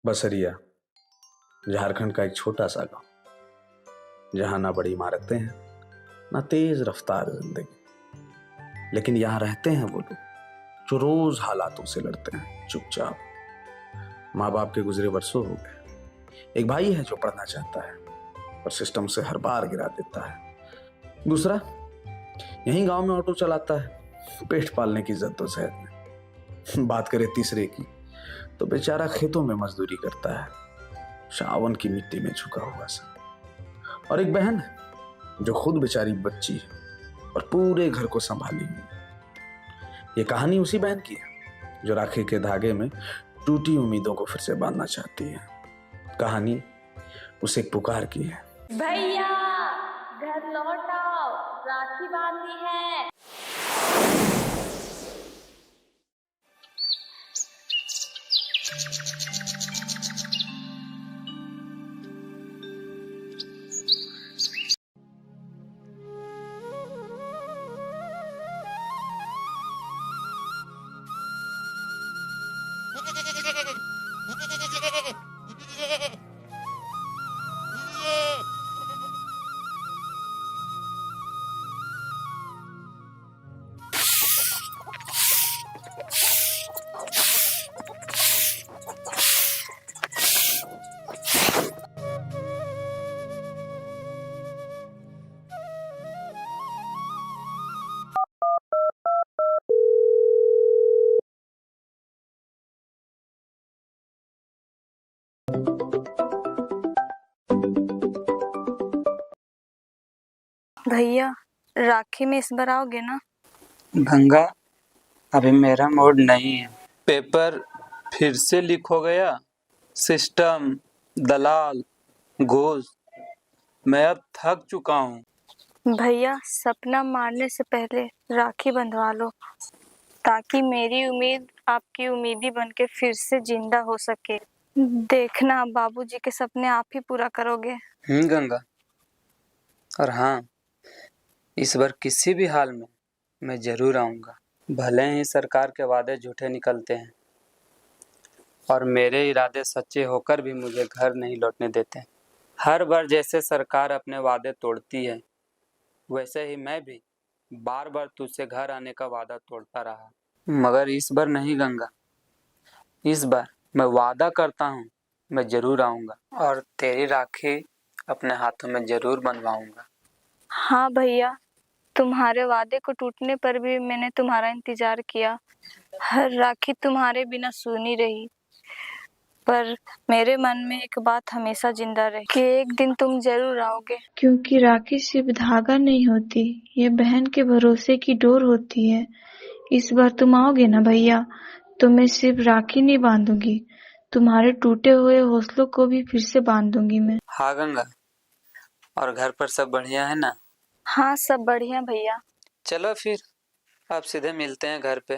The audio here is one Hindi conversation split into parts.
बसरिया झारखंड का एक छोटा सा गांव, जहां ना बड़ी इमारतें हैं ना तेज रफ्तार जिंदगी, लेकिन यहाँ रहते हैं वो लोग जो रोज हालातों से लड़ते हैं चुपचाप। माँ बाप के गुजरे वर्षों हो गए। एक भाई है जो पढ़ना चाहता है पर सिस्टम से हर बार गिरा देता है। दूसरा यही गांव में ऑटो चलाता है पेट पालने की जद्दोजहद में। बात करें तीसरे की तो बेचारा खेतों में मजदूरी करता है, सावन की मिट्टी में झुका हुआ सा। और एक बहन है जो खुद बेचारी बच्ची है और पूरे घर को संभाली हुई। ये कहानी उसी बहन की है जो राखी के धागे में टूटी उम्मीदों को फिर से बांधना चाहती है। कहानी उसे एक पुकार की है। भैया घर लौट आओ, राखी बांधनी है। भैया राखी में इस बार आओगे ना? गंगा, अभी मेरा मूड नहीं है। पेपर फिर से लीक हो गया। सिस्टम, दलाल, घूस, मैं अब थक चुका हूँ। भैया सपना मारने से पहले राखी बंधवा लो ताकि मेरी उम्मीद आपकी उम्मीदी बनके फिर से जिंदा हो सके। देखना बाबूजी के सपने आप ही पूरा करोगे। गंगा, और हाँ, इस बार किसी भी हाल में मैं जरूर आऊँगा। भले ही सरकार के वादे झूठे निकलते हैं और मेरे इरादे सच्चे होकर भी मुझे घर नहीं लौटने देते। हर बार जैसे सरकार अपने वादे तोड़ती है, वैसे ही मैं भी बार बार तुझसे घर आने का वादा तोड़ता रहा। मगर इस बार नहीं गंगा, इस बार मैं वादा करता हूँ मैं जरूर आऊँगा और तेरी राखी अपने हाथों में जरूर बनवाऊँगा। हाँ भैया, तुम्हारे वादे को टूटने पर भी मैंने तुम्हारा इंतजार किया। हर राखी तुम्हारे बिना सूनी रही, पर मेरे मन में एक बात हमेशा जिंदा रही कि एक दिन तुम जरूर आओगे। क्योंकि राखी सिर्फ धागा नहीं होती, ये बहन के भरोसे की डोर होती है। इस बार तुम आओगे ना भैया, तो मैं सिर्फ राखी नहीं बांधूंगी, तुम्हारे टूटे हुए हौसलों को भी फिर से बांध दूंगी मैं। हाँ गंगा, और घर पर सब बढ़िया है ना? हाँ सब बढ़िया भैया। चलो फिर अब सीधे मिलते हैं घर पे।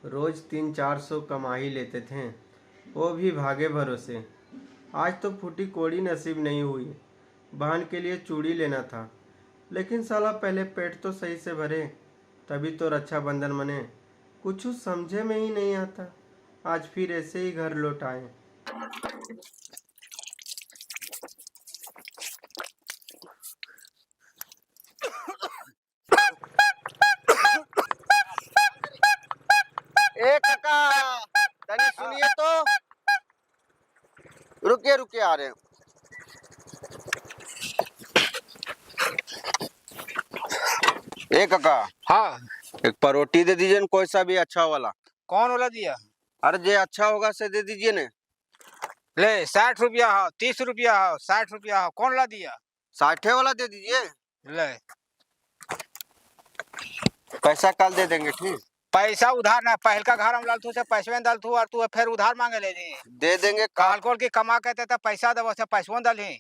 रोज 300-400 कमा ही लेते थे, वो भी भागे भरोसे। आज तो फूटी कोड़ी नसीब नहीं हुई। बहन के लिए चूड़ी लेना था, लेकिन साला पहले पेट तो सही से भरे तभी तो रक्षाबंधन मने। कुछ समझे में ही नहीं आता। आज फिर ऐसे ही घर लौट आए। ए काका, तनी सुनिए तो। रुकिए रुकिए, आ रहे हैं। ए काका, हाँ, एक परोटी दे दीजिए न, कोई सा भी अच्छा वाला। कौन वाला दिया? अरे जे अच्छा होगा से दे दीजिए ने। ले 60 रुपया हो, 30 रुपया हो, 60 रुपया हो, कौन ला दिया? 60 वाला दे दीजिए। ले पैसा कल दे देंगे, ठीक? पैसा उधार ना, पहल का घर हम लालतू से पैसवे दलतू और तू फिर उधार मांगे ले ली। दे देंगे। काल कोल की कमा कहते तो पैसा दबो से पैसवन दली।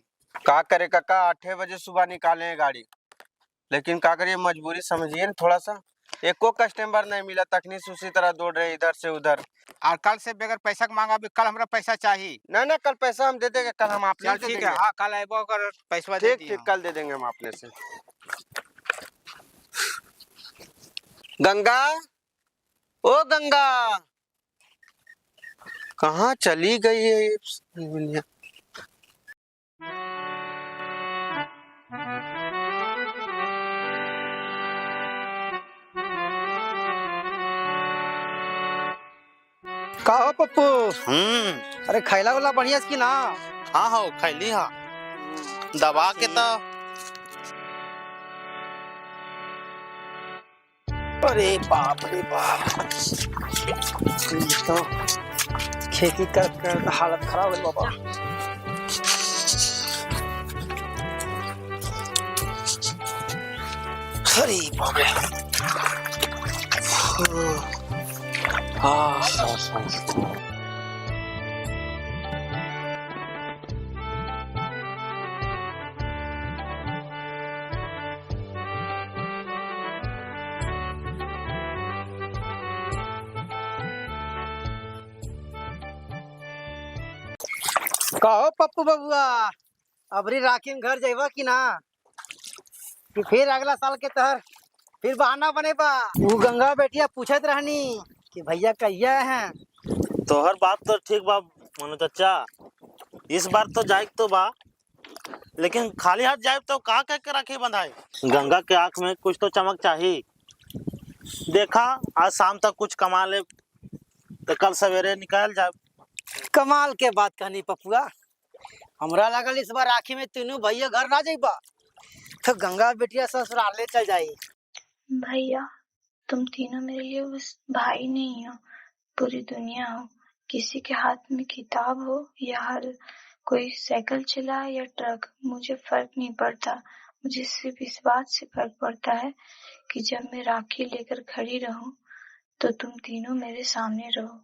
का करे काका, 8 बजे सुबह निकाले हैं गाड़ी, लेकिन का करिए, मजबूरी समझिए न थोड़ा सा। एको कस्टमर नहीं मिला, तकनीस उसी तरह दौड़ रहे इधर से उधर। और कल से बगैर पैसा के मांगा भी, कल हमरा पैसा चाहिए। ना ना, कल पैसा हम दे देंगे, कल हम आपने चल से ठीक देंगे। है, हाँ कल आबो कर पैसा दे ठीक दिए। ठीक, कल दे देंगे हम आपने से। गंगा, ओ गंगा, कहाँ चली गई है ये दुनिया? का हो पप्पू? हम्म। अरे खैला वाला बढ़िया की ना? हाँ हो खैली हा दबा के तो। अरे बाप रे बाप, तो खेती कर हालत खराब है बाबा। अरे बाप रे। कहो पप्पू बबुआ, अबरी राखी में घर जाइबा कि ना? कि फिर अगला साल के तहर फिर बहाना बनेबा? वो गंगा बेटिया पूछत रहनी कि भैया कहिया हैं। तोहर बात तो ठीक बा मनु चाचा, इस बार तो जाए तो बा, लेकिन खाली हाथ जाए तो कहा कह के राखी बंधाए? गंगा के आंख में कुछ तो चमक चाहिए। देखा आज शाम तक कुछ कमा ले तो कल सवेरे निकाल जाए। कमाल के बात कहनी पपुआ, हमरा लगल इस बार राखी में तीनों भैया घर ना जाइबा, तो गंगा बेटिया ससुराले चल जाई। भैया तुम तीनों मेरे लिए बस भाई नहीं हो, पूरी दुनिया हो। किसी के हाथ में किताब हो या हर कोई साइकिल चला या ट्रक, मुझे फर्क नहीं पड़ता। मुझे सिर्फ इस बात से फर्क पड़ता है कि जब मैं राखी लेकर खड़ी रहूं तो तुम तीनों मेरे सामने रहो।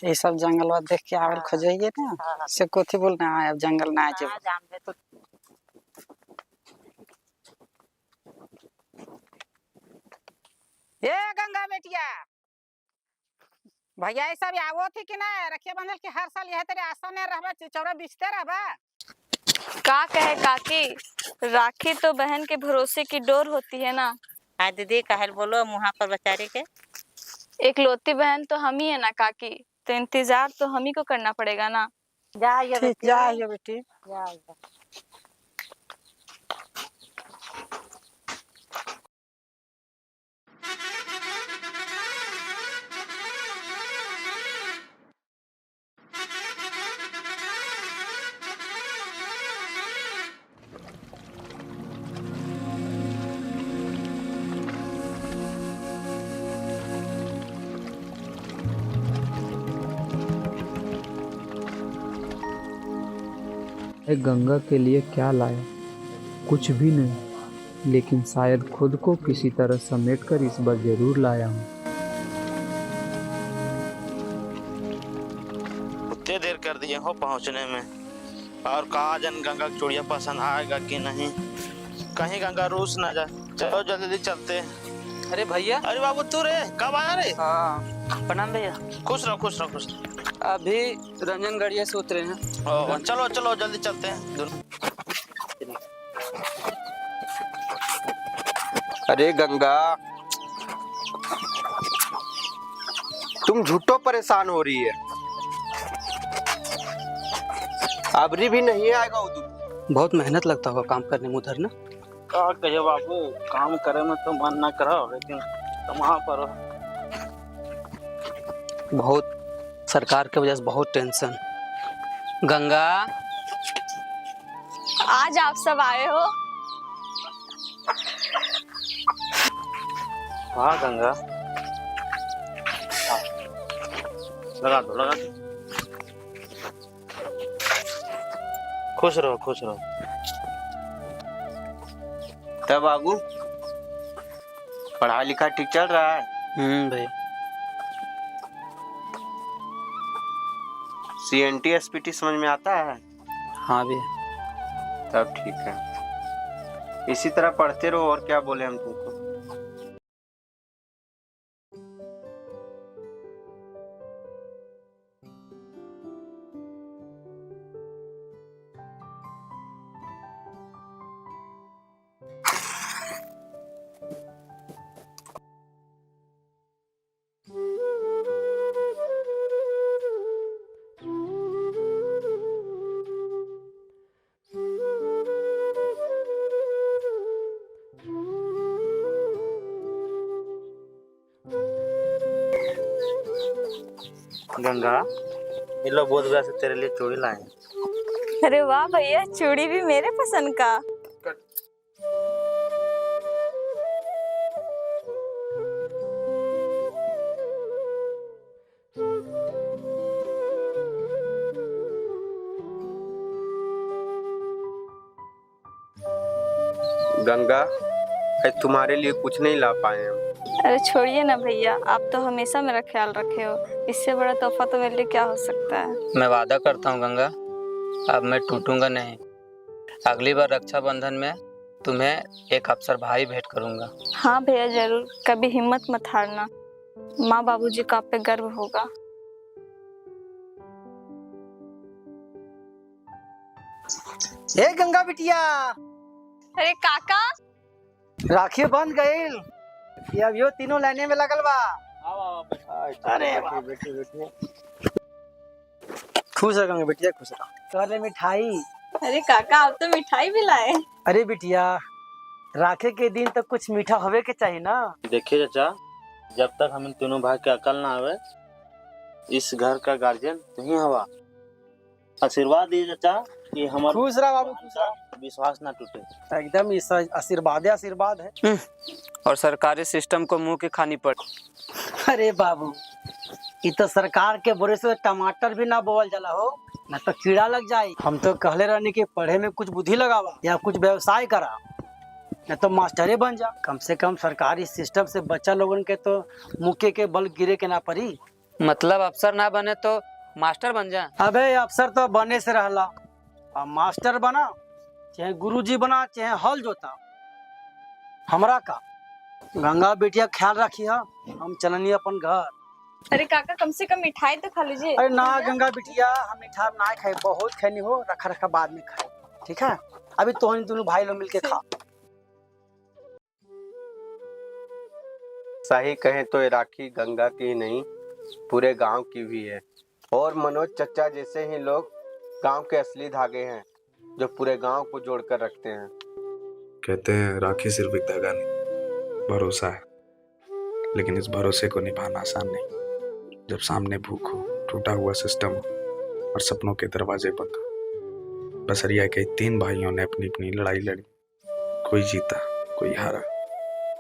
ये सब जंगल देख के आवल खोजाइए ना, से कोथी बोलना है, अब जंगल ना आजे। ए गंगा बेटिया, भैया ये सब आवो थी कि ना? रखिए बंधल के हर साल यह तेरे आसान रहबा, चौरा बिछते रहबा। का कहे काकी, राखी तो बहन के भरोसे की डोर होती है ना। हाँ दीदी, कहल बोलो मुँह पर बेचारे के। एकलौती बहन तो हम ही है ना काकी, तो इंतजार तो हम ही को करना पड़ेगा ना। जा बेटी, जा बेटी। जा। गंगा के लिए क्या लाया? कुछ भी नहीं, लेकिन शायद खुद को किसी तरह समेटकर इस बार जरूर लाया हूँ। उतने देर कर दिए हो पहुँचने में, और कहा जन गंगा की चूड़िया पसंद आएगा कि नहीं, कहीं गंगा रूस ना जाए। चलो जल्दी चलते हैं। अरे भैया, अरे बाबू तू रे, कब आया रे? हाँ प्रणाम भैया। खुश रहो खुश रहो खुश रहो। अभी रंजन गढ़िया से उतरे हैं। चलो चलो जल्दी चलते हैं दोनों। अरे गंगा, तुम झूठो परेशान हो रही है, अबरी भी नहीं आएगा उधर। बहुत मेहनत लगता होगा काम करने में उधर ना? क्या कहे बाबू, काम करे में तो मन ना करो, लेकिन तुम वहाँ पर बहुत सरकार की वजह से बहुत टेंशन। गंगा, आज आप सब आए हो। हाँ गंगा, लगा दो लगा दो। खुश रहो खुश रहो। तब बाबू, पढ़ाई लिखा ठीक चल रहा है? भाई। CNT SPT समझ में आता है? हाँ भी। तब ठीक है। इसी तरह पढ़ते रहो, और क्या बोले हम तुमको। गंगा, ये लोग बोध गया से तेरे लिए चूड़ी लाए हैं। अरे वाह भैया, चूड़ी भी मेरे पसंद का। गंगा, तुम्हारे लिए कुछ नहीं ला पाए हम। अरे छोड़िए ना भैया, आप तो हमेशा मेरा ख्याल रखे हो। इससे बड़ा तोहफा तो मेरे लिए क्या हो सकता है। मैं वादा करता हूँ गंगा, अब मैं टूटूंगा नहीं। अगली बार रक्षाबंधन में तुम्हें एक अफसर भाई भेंट करूंगा। हाँ भैया जरूर, कभी हिम्मत मत हारना। माँ बाबूजी का आप पे गर्व होगा। ए गंगा बिटिया, अरे काका, राखी बंद गईल। ये अब यो तीनों लाइने में लगल बा। अरे बेटी बेटी खुश रह गंगा बिटिया, खुश रह। करे मिठाई। अरे काका, आप तो मिठाई भी लाए। अरे बिटिया, राखे के दिन तक कुछ मीठा होवे के चाहिए ना। देखिए चाचा, जब तक हम इन तीनों भाई के अकल ना आवे, इस घर का गार्जियन नहीं हवा। आशीर्वाद दीजिए चाचा कि हमारा खुश रह बाबू, खुश रह। विश्वास ना टूटे। एकदम इस आशीर्वाद आशीर्वाद है। और सरकारी सिस्टम को मुंह की खानी पड़। अरे बाबू, ये तो सरकार के बोरे से टमाटर भी ना बोवल जाला हो, ना तो कीड़ा लग जाए। हम तो कहले रहने के पढ़े में कुछ बुद्धि लगावा या कुछ व्यवसाय करा, न तो मास्टरे बन जा। कम से कम सरकारी सिस्टम से बच्चा लोगन के तो मुक्के के बल गिरे के ना पड़ी। मतलब अफसर ना बने तो मास्टर बन जा। अबे अफसर तो बने से रहला, अब मास्टर बना, चाहे गुरुजी बना, चाहे हल जोता, हमरा का। गंगा बिटिया ख्याल रखी है, हम चलनी अपन घर। अरे काका, कम से कम मिठाई तो खा लीजिए। अरे ना गंगा बिटिया, हम मिठा ना खाए, बहुत खैनी हो, रखा रखा बाद में खाए, ठीक है। अभी तो दोनों भाई लोग मिलके खा। सही कहें तो ये राखी गंगा की ही नहीं, पूरे गांव की भी है। और मनोज चचा जैसे ही लोग गांव के असली धागे हैं, जो पूरे गांव को जोड़कर रखते हैं। कहते हैं राखी सिर्फ एक धागा नहीं, भरोसा है। लेकिन इस भरोसे को निभाना आसान नहीं। जब सामने भूख हो, टूटा हुआ सिस्टम हो और सपनों के दरवाजे बंद हो। बसरिया के 3 भाइयों ने अपनी अपनी लड़ाई लड़ी, कोई जीता कोई हारा,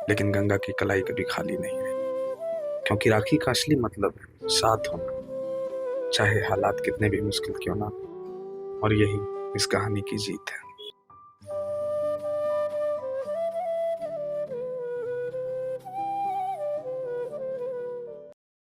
लेकिन गंगा की कलाई कभी खाली नहीं रही। क्योंकि राखी का असली मतलब है साथ होना, चाहे हालात कितने भी मुश्किल क्यों ना। और यही इस कहानी की जीत है।